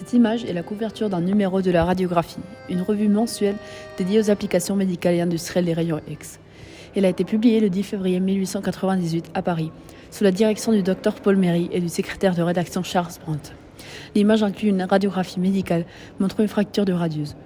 Cette image est la couverture d'un numéro de la radiographie, une revue mensuelle dédiée aux applications médicales et industrielles des rayons X. Elle a été publiée le 10 février 1898 à Paris, sous la direction du docteur Paul Méry et du secrétaire de rédaction Charles Brandt. L'image inclut une radiographie médicale montrant une fracture du radius.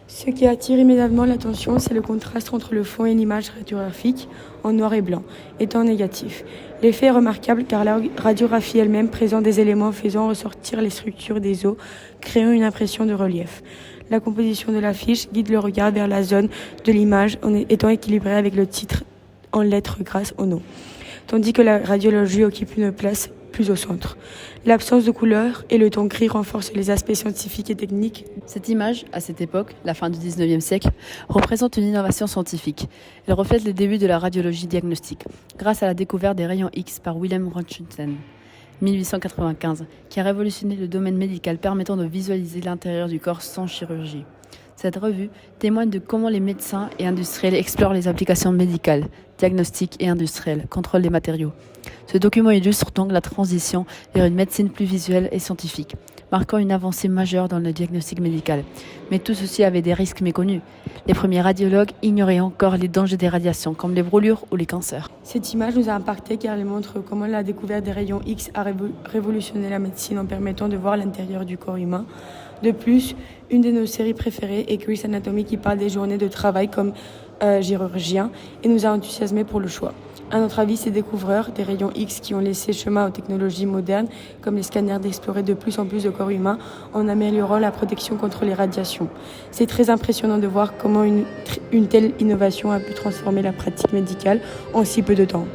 Ce qui attire immédiatement l'attention, c'est le contraste entre le fond et l'image radiographique en noir et blanc, étant négatif. L'effet est remarquable car la radiographie elle-même présente des éléments faisant ressortir les structures des os, créant une impression de relief. La composition de l'affiche guide le regard vers la zone de l'image en étant équilibrée avec le titre en lettres grâce au nom, tandis que la radiologie occupe une place plus au centre. L'absence de couleur et le ton gris renforcent les aspects scientifiques et techniques. Cette image, à cette époque, la fin du 19e siècle, représente une innovation scientifique. Elle reflète les débuts de la radiologie diagnostique, grâce à la découverte des rayons X par Wilhelm Röntgen, 1895, qui a révolutionné le domaine médical permettant de visualiser l'intérieur du corps sans chirurgie. Cette revue témoigne de comment les médecins et industriels explorent les applications médicales, diagnostiques et industrielles, contrôlent les matériaux. Ce document illustre donc la transition vers une médecine plus visuelle et scientifique, marquant une avancée majeure dans le diagnostic médical. Mais tout ceci avait des risques méconnus. Les premiers radiologues ignoraient encore les dangers des radiations, comme les brûlures ou les cancers. Cette image nous a impacté car elle montre comment la découverte des rayons X a révolutionné la médecine en permettant de voir l'intérieur du corps humain. De plus, une de nos séries préférées est Grey's Anatomy qui parle des journées de travail comme chirurgien et nous a enthousiasmés pour le choix. À notre avis, ces découvreurs des rayons X qui ont laissé chemin aux technologies modernes comme les scanners d'explorer de plus en plus de corps humains en améliorant la protection contre les radiations. C'est très impressionnant de voir comment une telle innovation a pu transformer la pratique médicale en si peu de temps.